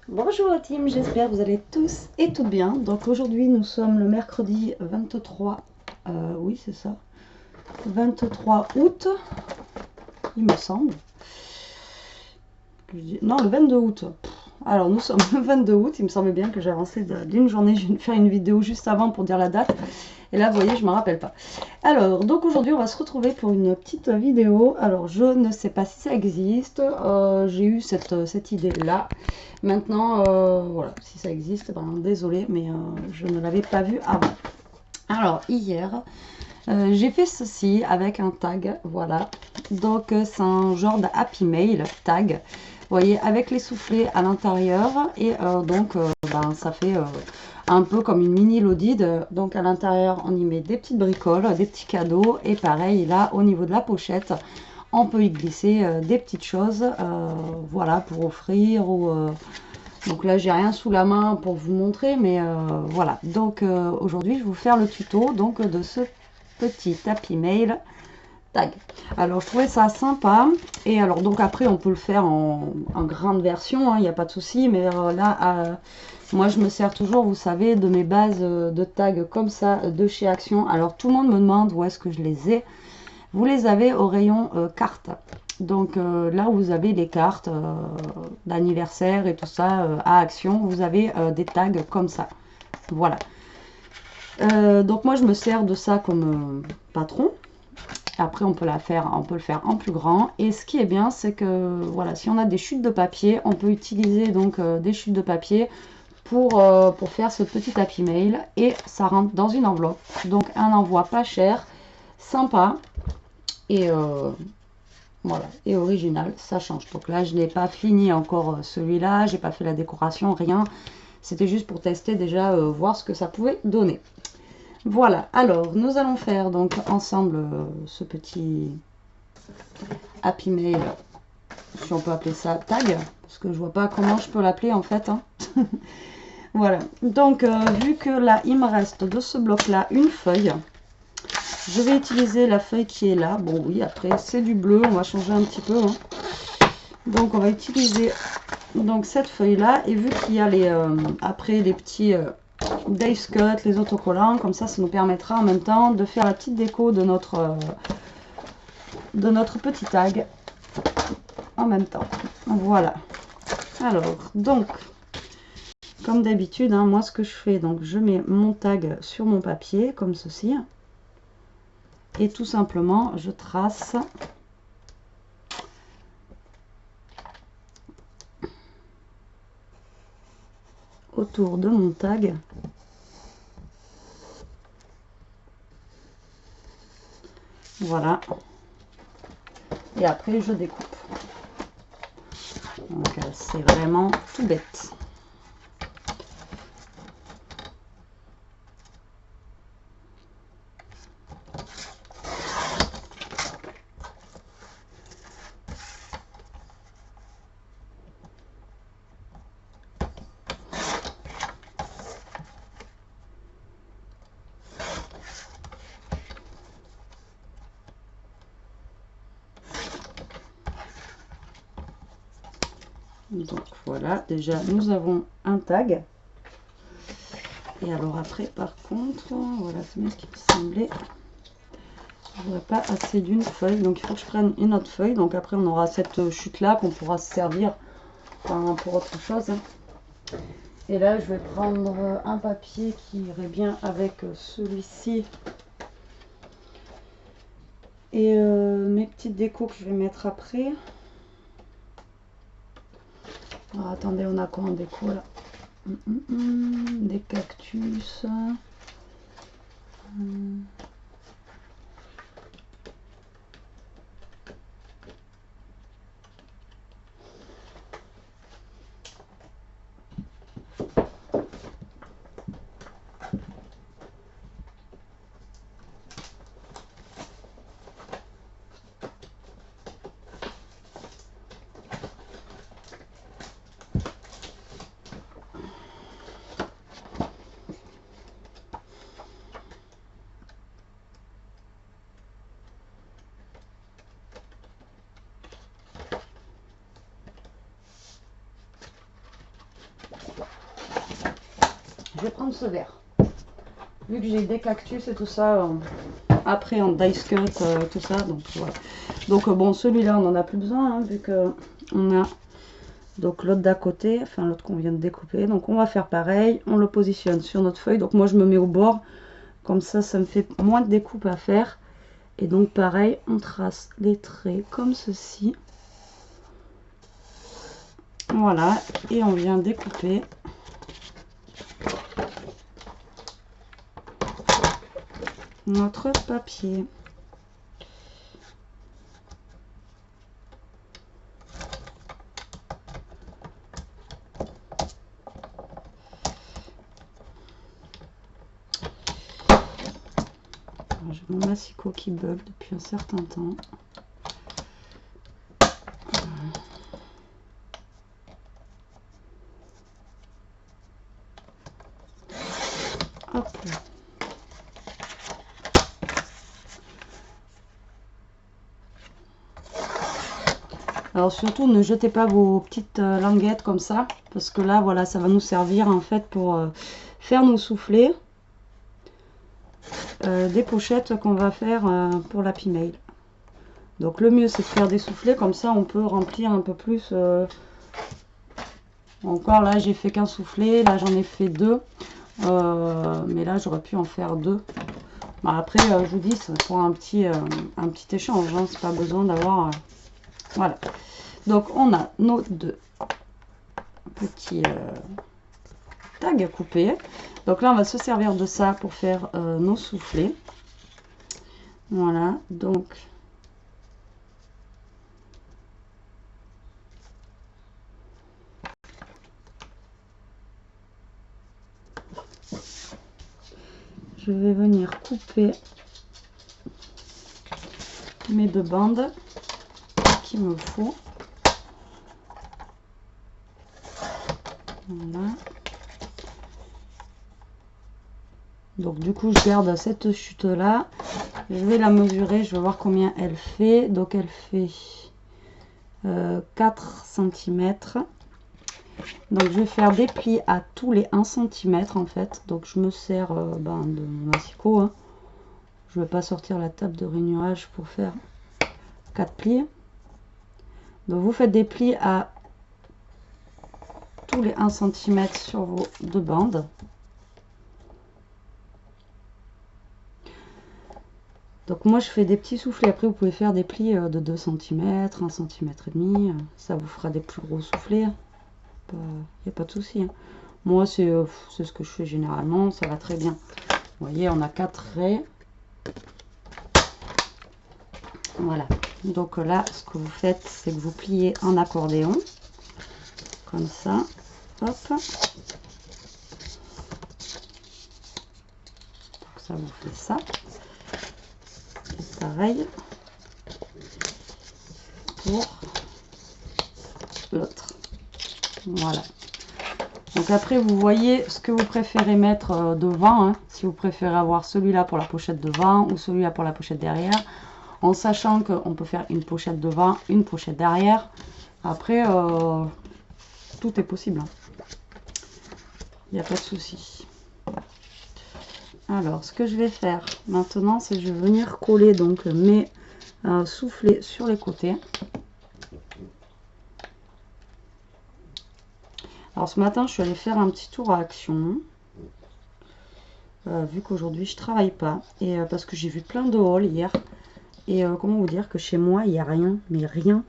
Bonjour la team, j'espère que vous allez tous et toutes bien. Donc aujourd'hui nous sommes le mercredi 23, oui c'est ça, 23 août, il me semble. Non, le 22 août. Alors nous sommes le 22 août, il me semblait bien que j'ai avancé d'une journée, je viens de faire une vidéo juste avant pour dire la date. Et là vous voyez, je ne me rappelle pas. Alors, donc aujourd'hui on va se retrouver pour une petite vidéo. Alors je ne sais pas si ça existe, j'ai eu cette idée là. Maintenant, voilà, si ça existe, ben, désolé, mais je ne l'avais pas vu avant. Alors, hier, j'ai fait ceci avec un tag, voilà. Donc, c'est un genre de Happy Mail tag, vous voyez, avec les soufflets à l'intérieur. Et ben, ça fait un peu comme une mini Lodide. Donc, à l'intérieur, on y met des petites bricoles, des petits cadeaux. Et pareil, là, au niveau de la pochette, on peut y glisser des petites choses, voilà, pour offrir ou... donc là, j'ai rien sous la main pour vous montrer, mais voilà. Donc aujourd'hui, je vais vous faire le tuto donc, de ce petit Happy Mail tag. Alors, je trouvais ça sympa. Et alors, donc après, on peut le faire en grande version, il n'y a pas de souci. Mais là, moi, je me sers toujours, vous savez, de mes bases de tags comme ça, de chez Action. Alors, tout le monde me demande où est-ce que je les ai. Vous les avez au rayon cartes. Donc là où vous avez les cartes d'anniversaire et tout ça à Action, vous avez des tags comme ça. Voilà. Donc moi je me sers de ça comme patron. Après on peut le faire en plus grand. Et ce qui est bien, c'est que voilà, si on a des chutes de papier, on peut utiliser donc des chutes de papier pour faire ce petit Happy Mail. Et ça rentre dans une enveloppe. Donc un envoi pas cher, sympa. Et voilà, et original, ça change. Donc là, je n'ai pas fini encore celui-là, j'ai pas fait la décoration, rien. C'était juste pour tester déjà, voir ce que ça pouvait donner. Voilà, alors nous allons faire donc ensemble ce petit Happy Mail, si on peut appeler ça tag, parce que je vois pas comment je peux l'appeler en fait. Hein. Voilà, donc vu que là, il me reste de ce bloc-là une feuille, je vais utiliser la feuille qui est là. Bon oui, après c'est du bleu, on va changer un petit peu. Hein. Donc on va utiliser donc cette feuille là, et vu qu'il y a les après les petits Dave's Cut, les autocollants, comme ça nous permettra en même temps de faire la petite déco de notre petit tag en même temps. Voilà. Alors donc comme d'habitude, hein, moi ce que je fais, donc je mets mon tag sur mon papier comme ceci, et tout simplement je trace autour de mon tag. Voilà. Et après je découpe. Donc c'est vraiment tout bête. Donc voilà, déjà nous avons un tag. Et alors après par contre, voilà, c'est bien ce qui me semblait. Je n'aurai pas assez d'une feuille, donc il faut que je prenne une autre feuille. Donc après on aura cette chute là qu'on pourra se servir pour autre chose. Et là je vais prendre un papier qui irait bien avec celui-ci. Et mes petites décos que je vais mettre après. Alors, attendez, on a quoi en déco là? Des cactus. vais prendre ce verre. Vu que j'ai des cactus et tout ça, après en dice cut, tout ça, donc voilà. Donc bon, celui-là, on n'en a plus besoin, hein, vu que on a donc l'autre d'à côté, enfin l'autre qu'on vient de découper. Donc on va faire pareil, on le positionne sur notre feuille. Donc moi, je me mets au bord, comme ça me fait moins de découpe à faire. Et donc pareil, on trace les traits comme ceci. Voilà, et on vient découper notre papier. J'ai mon massicot qui bug depuis un certain temps. Hop là. Alors surtout ne jetez pas vos petites languettes comme ça, parce que là voilà, ça va nous servir en fait pour faire nos soufflets des pochettes qu'on va faire pour l'Happy Mail. Donc le mieux c'est de faire des soufflets, comme ça on peut remplir un peu plus. Encore là j'ai fait qu'un soufflet, là j'en ai fait 2, mais là j'aurais pu en faire 2. Bah, après je vous dis c'est pour un petit échange, hein, c'est pas besoin d'avoir voilà. Donc on a nos 2 petits tags coupés. Donc là on va se servir de ça pour faire nos soufflets. Voilà, donc je vais venir couper mes 2 bandes qu'il me faut. Voilà. Donc du coup je garde cette chute là, je vais la mesurer, je vais voir combien elle fait. Donc elle fait 4 cm. Donc je vais faire des plis à tous les 1 cm en fait. Donc je me sers de mon massicot, hein. Je ne vais pas sortir la table de rainurage pour faire 4 plis. Donc vous faites des plis à tous les 1 cm sur vos 2 bandes. Donc moi je fais des petits soufflets, après vous pouvez faire des plis de 2 cm, 1 cm et demi, ça vous fera des plus gros soufflets, il n'y a pas de souci, hein. Moi c'est ce que je fais généralement, ça va très bien. Vous voyez on a 4 raies. Voilà, donc là ce que vous faites c'est que vous pliez en accordéon, comme ça, hop. Donc ça vous fait ça. Pareil pour l'autre. Voilà. Donc après vous voyez ce que vous préférez mettre devant, hein, si vous préférez avoir celui-là pour la pochette devant ou celui-là pour la pochette derrière, en sachant qu'on peut faire une pochette devant, une pochette derrière. Après tout est possible, hein. Il n'y a pas de souci. Alors, ce que je vais faire maintenant, c'est que je vais venir coller donc mes soufflets sur les côtés. Alors, ce matin, je suis allée faire un petit tour à Action. Vu qu'aujourd'hui, je travaille pas. Et parce que j'ai vu plein de hauls hier. Et comment vous dire que chez moi, il n'y a rien. Mais rien.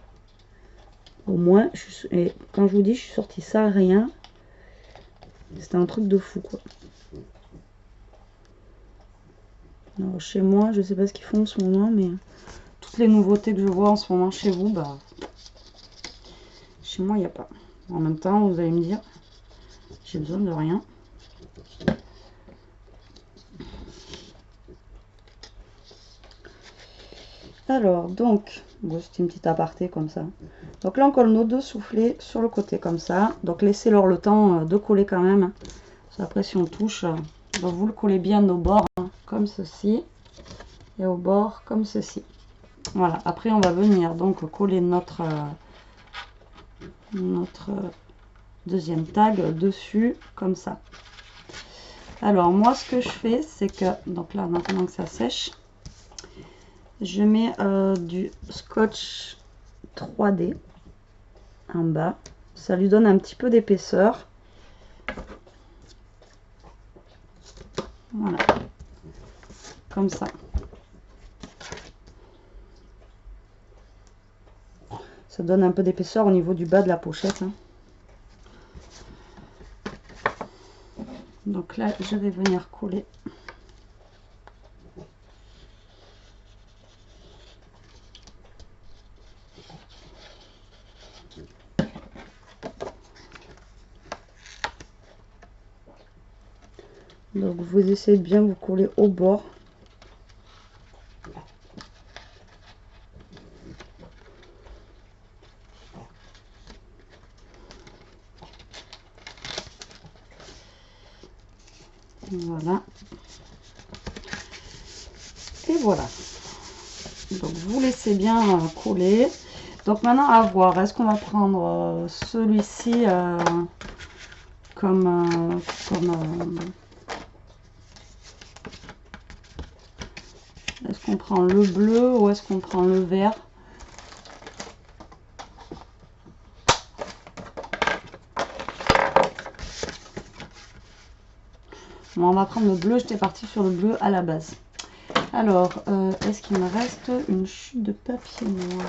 Au moins, et quand je vous dis, je suis sortie ça, rien. C'était un truc de fou, quoi. Alors chez moi, je sais pas ce qu'ils font en ce moment, mais toutes les nouveautés que je vois en ce moment chez vous, bah chez moi il n'y a pas. En même temps, vous allez me dire, j'ai besoin de rien. Alors donc, bon, c'était une petite aparté comme ça. Donc là on colle nos 2 soufflets sur le côté comme ça. Donc laissez-leur le temps de coller quand même. Après si on touche, vous le collez bien au bord, hein, comme ceci, et au bord comme ceci. Voilà, après on va venir donc coller notre deuxième tag dessus comme ça. Alors moi ce que je fais, c'est que, donc là maintenant que ça sèche, je mets du scotch 3D en bas. Ça lui donne un petit peu d'épaisseur. Voilà, comme ça. Ça donne un peu d'épaisseur au niveau du bas de la pochette, hein. Donc là, je vais venir coller. Donc vous essayez de bien vous coller au bord. Voilà. Et voilà. Donc vous laissez bien coller. Donc maintenant à voir, est-ce qu'on va prendre celui-ci comme est-ce qu'on prend le bleu ou est-ce qu'on prend le vert? Bon, on va prendre le bleu, j'étais partie sur le bleu à la base. Alors, est-ce qu'il me reste une chute de papier noir?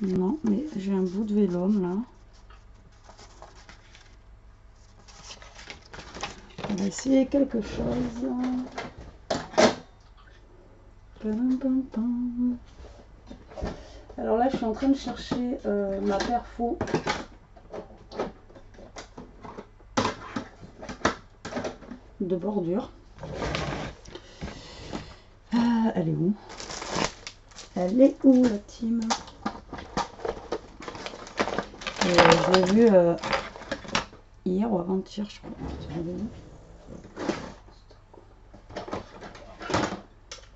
Non, mais j'ai un bout de vélum là. On va essayer quelque chose. Alors là, je suis en train de chercher ma perfo. De bordure. Elle est où? Elle est où la team? Je l'ai vue hier ou avant-hier, je crois.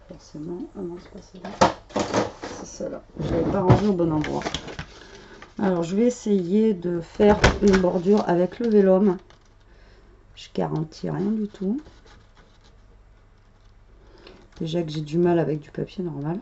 Forcément, ah non, c'est pas celle-là. C'est celle-là. Je l'avais pas rangée au bon endroit. Alors, je vais essayer de faire une bordure avec le vélum. Je garantis rien du tout. Déjà que j'ai du mal avec du papier normal.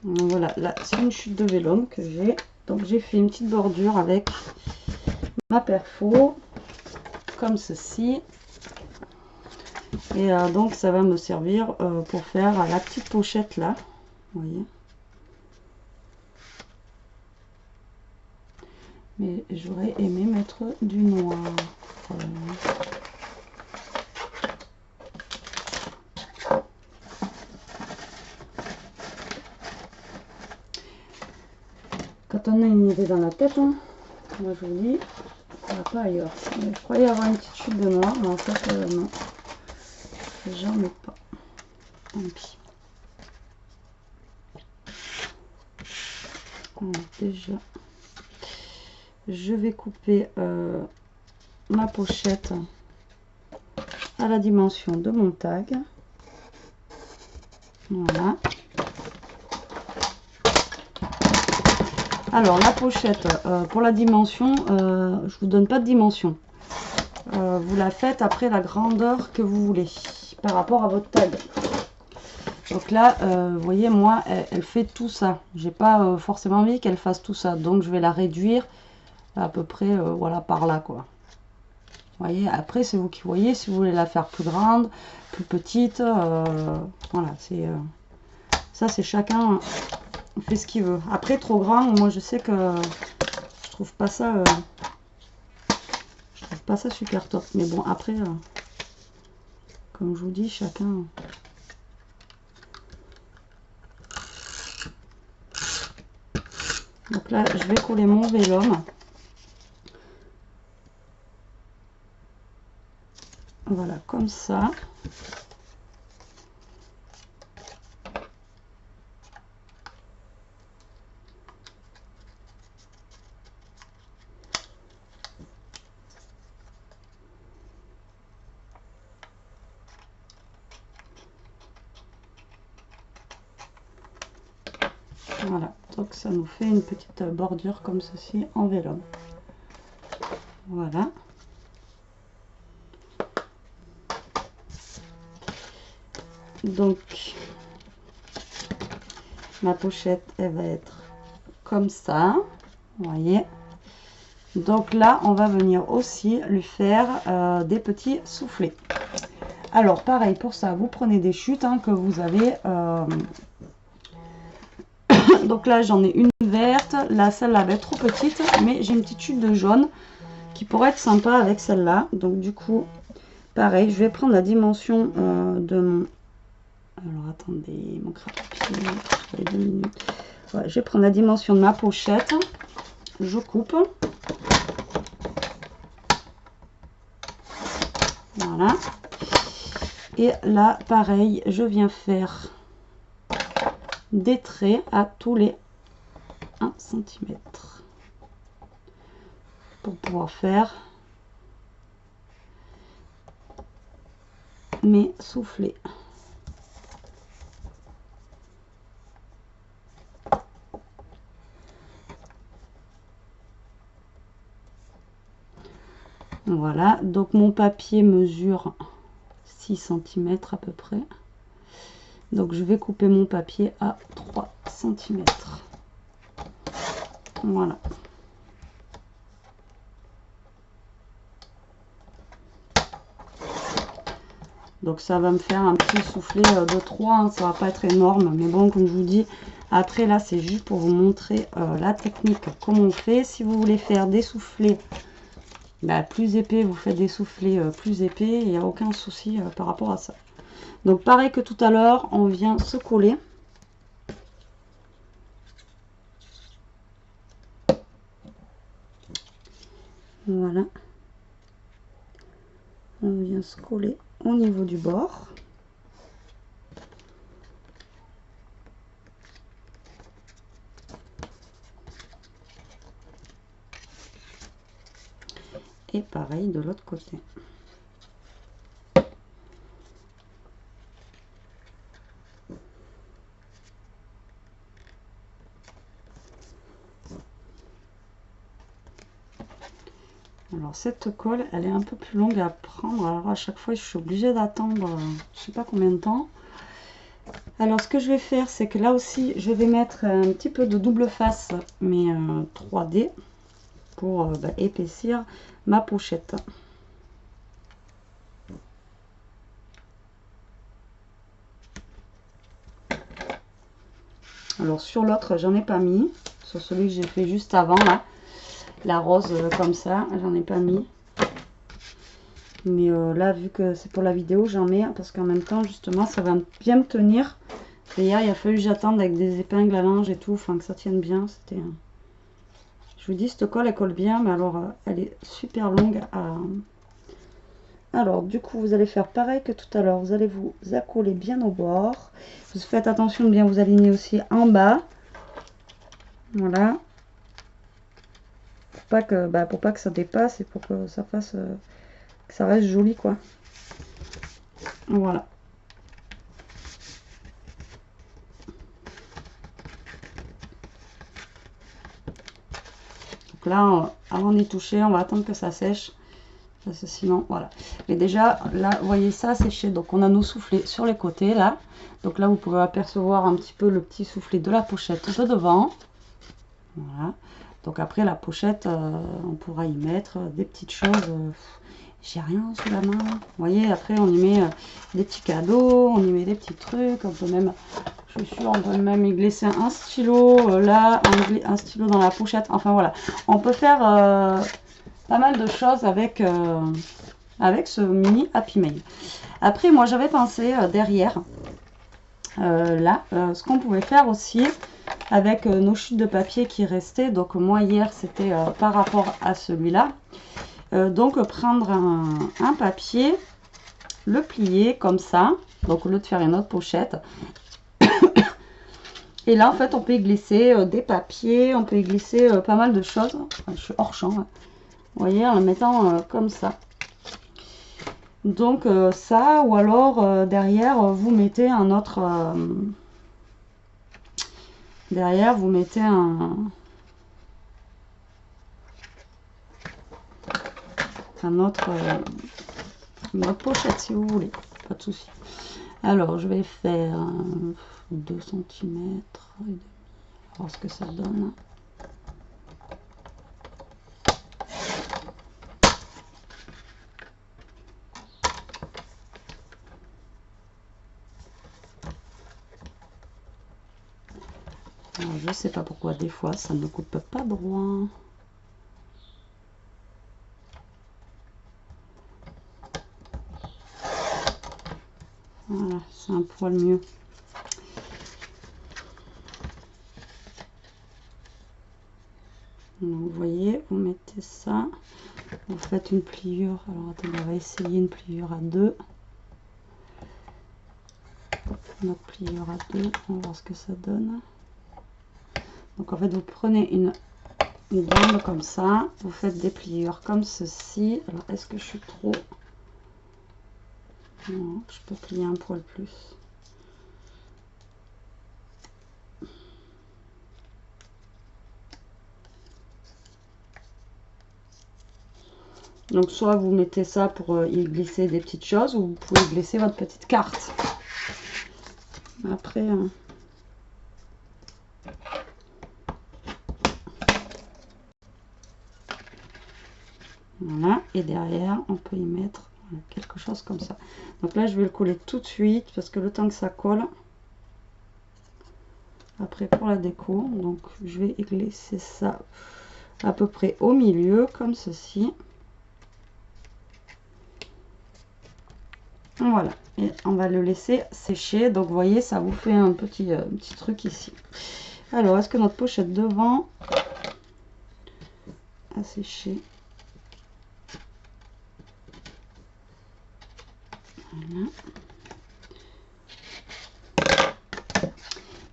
Voilà, là c'est une chute de vélum que j'ai. Donc j'ai fait une petite bordure avec ma perfo, comme ceci. Et donc ça va me servir pour faire la petite pochette là. Vous voyez. Mais j'aurais aimé mettre du noir. Quand on a une idée dans la tête, hein, moi je vous dis, ça va pas ailleurs. Mais je croyais avoir une petite chute de noir, mais en fait non. J'en ai pas. Tant pis. Alors, déjà, je vais couper ma pochette à la dimension de mon tag. Voilà. Alors la pochette, pour la dimension, je vous donne pas de dimension. Vous la faites après la grandeur que vous voulez, par rapport à votre tag. Donc là, vous voyez, moi, elle fait tout ça. J'ai pas forcément envie qu'elle fasse tout ça. Donc je vais la réduire à peu près, voilà, par là, quoi. Vous voyez, après, c'est vous qui voyez. Si vous voulez la faire plus grande, plus petite, voilà, c'est ça, c'est chacun fait ce qu'il veut. Après, trop grand, moi, je sais que je trouve pas ça super top. Mais bon, après, comme je vous dis, chacun. Donc là, je vais coller mon vélum. Voilà, comme ça. Voilà, donc ça nous fait une petite bordure comme ceci en vélum. Voilà. Donc, ma pochette, elle va être comme ça, vous voyez. Donc là, on va venir aussi lui faire des petits soufflets. Alors, pareil, pour ça, vous prenez des chutes hein, que vous avez... Donc là, j'en ai une verte. Là, celle-là va être trop petite, mais j'ai une petite chute de jaune qui pourrait être sympa avec celle-là. Donc du coup, pareil, je vais prendre la dimension de mon... Alors, attendez, mon crapapier, 2 minutes. Ouais, je vais prendre la dimension de ma pochette. Je coupe. Voilà. Et là, pareil, je viens faire des traits à tous les 1 cm pour pouvoir faire mes soufflets. Voilà, donc mon papier mesure 6 cm à peu près. Donc je vais couper mon papier à 3 cm. Voilà. Donc ça va me faire un petit soufflet de 3, hein. Ça va pas être énorme, mais bon, comme je vous dis, après là c'est juste pour vous montrer la technique, comment on fait. Si vous voulez faire des soufflets plus épais, vous faites des soufflets plus épais, il n'y a aucun souci par rapport à ça. Donc pareil que tout à l'heure, on vient se coller. Voilà. On vient se coller au niveau du bord. Et pareil de l'autre côté. Alors cette colle, elle est un peu plus longue à prendre. Alors à chaque fois, je suis obligée d'attendre je sais pas combien de temps. Alors ce que je vais faire, c'est que là aussi, je vais mettre un petit peu de double face, mais 3D, pour épaissir ma pochette. Alors sur l'autre, j'en ai pas mis. Sur celui que j'ai fait juste avant, là, la rose comme ça, j'en ai pas mis. Mais là, vu que c'est pour la vidéo, j'en mets parce qu'en même temps, justement, ça va bien me tenir. Et hier, il a fallu que j'attende avec des épingles à linge et tout, enfin que ça tienne bien. C'était. Je vous dis, cette colle, elle colle bien, mais alors, elle est super longue à. Alors, du coup, vous allez faire pareil que tout à l'heure. Vous allez vous accoler bien au bord. Vous faites attention de bien vous aligner aussi en bas. Voilà. Pour pas que ça dépasse et pour que ça fasse. Que ça reste joli, quoi. Voilà. Donc là, avant d'y toucher, on va attendre que ça sèche. Parce que sinon, voilà. Mais déjà, là, vous voyez ça séché. Donc, on a nos soufflets sur les côtés, là. Donc là, vous pouvez apercevoir un petit peu le petit soufflet de la pochette de devant. Voilà. Donc après, la pochette, on pourra y mettre des petites choses. J'ai rien sous la main. Vous voyez, après, on y met des petits cadeaux, on y met des petits trucs. On peut même, je suis sûre, on peut même y glisser un stylo là, un stylo dans la pochette. Enfin, voilà. On peut faire... pas mal de choses avec avec ce mini Happy Mail. Après, moi, j'avais pensé derrière, là, ce qu'on pouvait faire aussi avec nos chutes de papier qui restaient. Donc, moi, hier, c'était par rapport à celui-là. Donc, prendre un papier, le plier comme ça. Donc, au lieu de faire une autre pochette. Et là, en fait, on peut y glisser des papiers, on peut y glisser pas mal de choses. Enfin, je suis hors champ, hein. Vous voyez, en le mettant comme ça. Donc, ça, ou alors, derrière, vous mettez un autre... derrière, vous mettez une autre pochette, si vous voulez. Pas de souci. Alors, je vais faire 2 cm. Voir ce que ça donne. Alors, je sais pas pourquoi des fois ça ne coupe pas droit. Voilà, c'est un poil mieux. Donc, vous voyez, vous mettez ça, vous faites une pliure. Alors attendez, on va essayer une pliure à 2. Notre pliure à 2, on va voir ce que ça donne. Donc en fait, vous prenez une bande comme ça, vous faites des pliures comme ceci. Alors est-ce que je suis trop... Non, je peux plier un poil plus. Donc soit vous mettez ça pour y glisser des petites choses, ou vous pouvez glisser votre petite carte. Après... Voilà, et derrière, on peut y mettre quelque chose comme ça. Donc là, je vais le coller tout de suite, parce que le temps que ça colle, après pour la déco, donc je vais glisser ça à peu près au milieu, comme ceci. Voilà, et on va le laisser sécher. Donc vous voyez, ça vous fait un petit truc ici. Alors, est-ce que notre pochette devant a séché? Voilà.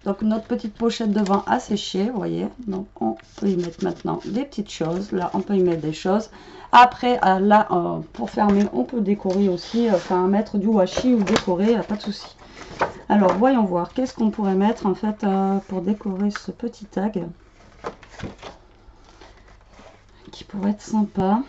Donc notre petite pochette devant a séché, vous voyez. Donc on peut y mettre maintenant des petites choses. Là, on peut y mettre des choses. Après, là, pour fermer, on peut décorer aussi, enfin mettre du washi ou décorer, pas de souci. Alors, voyons voir, qu'est-ce qu'on pourrait mettre en fait pour décorer ce petit tag qui pourrait être sympa.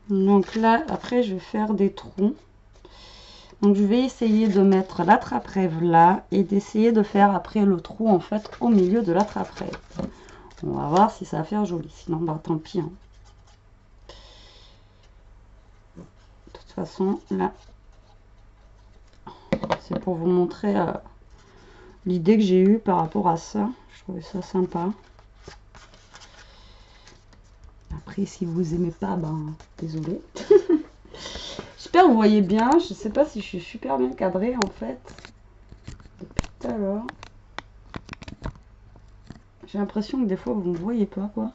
Donc là, après, je vais faire des trous. Donc je vais essayer de mettre l'attrape-rêve là et d'essayer de faire après le trou en fait au milieu de l'attrape-rêve. On va voir si ça va faire joli. Sinon, bah tant pis. Hein. De toute façon, là, c'est pour vous montrer l'idée que j'ai eue par rapport à ça. Je trouvais ça sympa. Après, si vous aimez pas, ben désolé. J'espère que vous voyez bien. Je sais pas si je suis super bien cadrée en fait. Depuis tout à l'heure. J'ai l'impression que des fois vous ne me voyez pas quoi.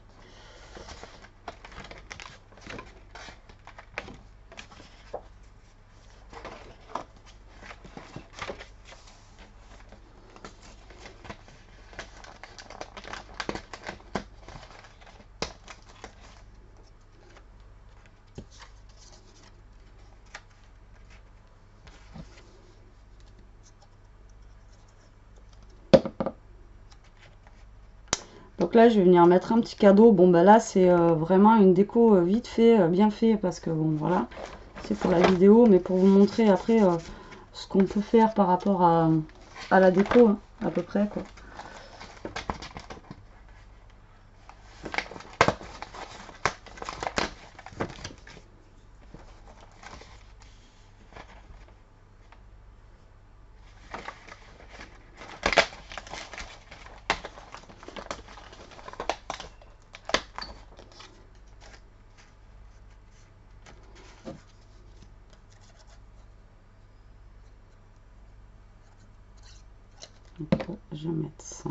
Donc là, je vais venir mettre un petit cadeau. Bon, bah là, c'est vraiment une déco vite fait, bien fait, parce que bon, voilà, c'est pour la vidéo, mais pour vous montrer après ce qu'on peut faire par rapport à la déco, hein, à peu près, quoi. Donc, je vais mettre ça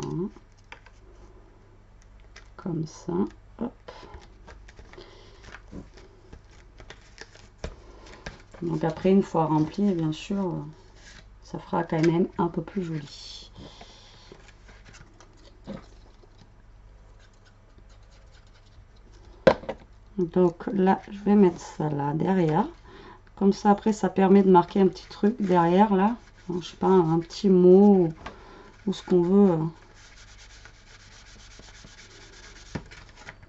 comme ça. Hop. Donc après, une fois rempli, bien sûr, ça fera quand même un peu plus joli. Donc là, je vais mettre ça là derrière. Comme ça, après, ça permet de marquer un petit truc derrière là. Donc, je sais pas, un petit mot ou ce qu'on veut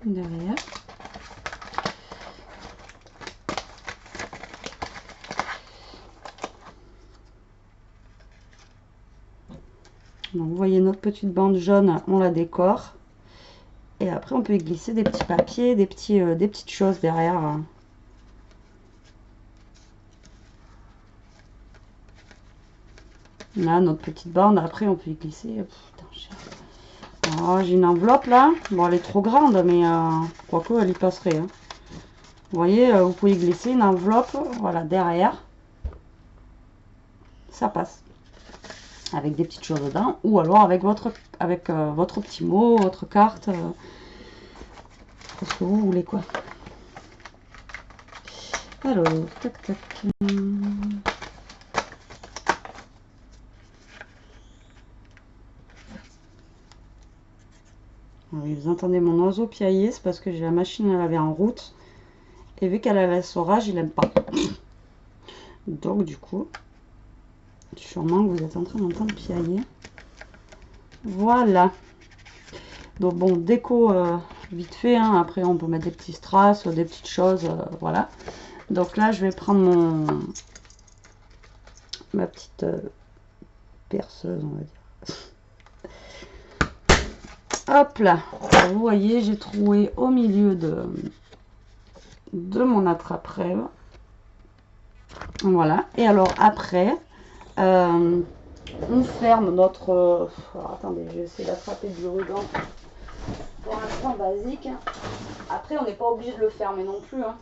derrière. Donc, vous voyez notre petite bande jaune, on la décore. Et après, on peut y glisser des petits papiers, des petites choses derrière. Là, notre petite bande, après, on peut y glisser. Oh, j'ai une enveloppe là. Bon, elle est trop grande, mais quoique, elle y passerait. Hein. Vous voyez, vous pouvez y glisser une enveloppe, voilà, derrière. Ça passe. Avec des petites choses dedans. Ou alors avec votre petit mot, votre carte. Ce que vous voulez, quoi. Alors, tac, tac. Oui, vous entendez mon oiseau piailler, c'est parce que j'ai la machine à laver en route. Et vu qu'elle a la orage, il n'aime pas. Donc du coup, sûrement que vous êtes en train d'entendre piailler. Voilà. Donc bon, déco vite fait. Hein. Après, on peut mettre des petits strass, des petites choses. Voilà. Donc là, je vais prendre ma petite perceuse, on va dire. Hop là, vous voyez, j'ai trouvé au milieu de mon attrape-rêve. Voilà, et alors après, on ferme notre... attendez, je vais essayer d'attraper du ruban pour un point basique. Après, on n'est pas obligé de le fermer non plus. Hein.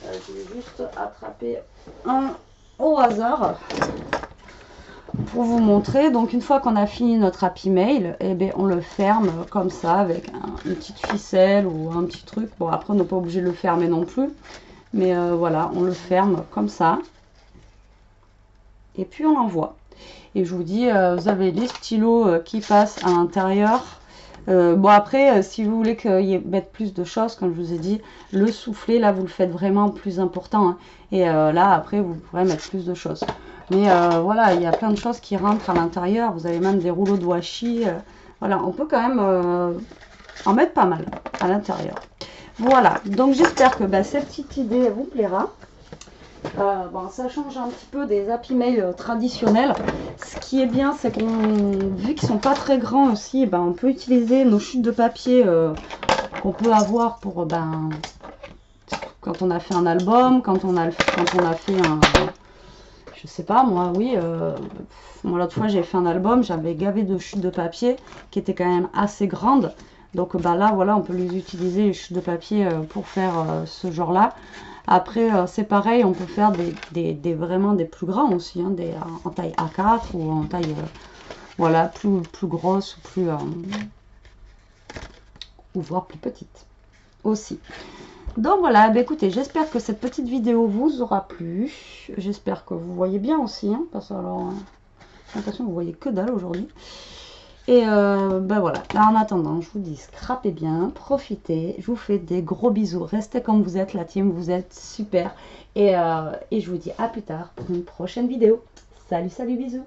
Je vais juste attraper un au hasard. Pour vous montrer, donc une fois qu'on a fini notre Happy Mail, eh bien, on le ferme comme ça avec une petite ficelle ou un petit truc. Bon, après on n'est pas obligé de le fermer non plus, mais voilà, on le ferme comme ça et puis on l'envoie. Et je vous dis, vous avez les stylos qui passent à l'intérieur. Bon après, si vous voulez qu'il y ait mettre plus de choses, comme je vous ai dit, le soufflet là vous le faites vraiment plus important. Hein. Et là après vous pourrez mettre plus de choses. Mais voilà, il y a plein de choses qui rentrent à l'intérieur. Vous avez même des rouleaux de washi. Voilà, on peut quand même en mettre pas mal à l'intérieur. Voilà, donc j'espère que cette petite idée vous plaira. Bon, ça change un petit peu des Happy Mail traditionnels. Ce qui est bien, c'est qu'on, vu qu'ils sont pas très grands aussi, on peut utiliser nos chutes de papier qu'on peut avoir pour quand on a fait un album, quand on a fait un... Je sais pas, moi, oui. Moi, l'autre fois, j'ai fait un album, j'avais gavé de chutes de papier qui étaient quand même assez grandes. Donc là, voilà, on peut les utiliser, les chutes de papier, pour faire ce genre-là. Après, c'est pareil, on peut faire vraiment des plus grands aussi, hein, en taille A4 ou en taille, voilà, plus grosse ou ou voire plus petite aussi. Donc voilà, écoutez, j'espère que cette petite vidéo vous aura plu. J'espère que vous voyez bien aussi, hein, parce que alors, j'ai l'impression que vous voyez que dalle aujourd'hui. Et voilà, là, en attendant, je vous dis scrapez bien, profitez, je vous fais des gros bisous, restez comme vous êtes la team, vous êtes super. Et je vous dis à plus tard pour une prochaine vidéo. Salut, salut, bisous.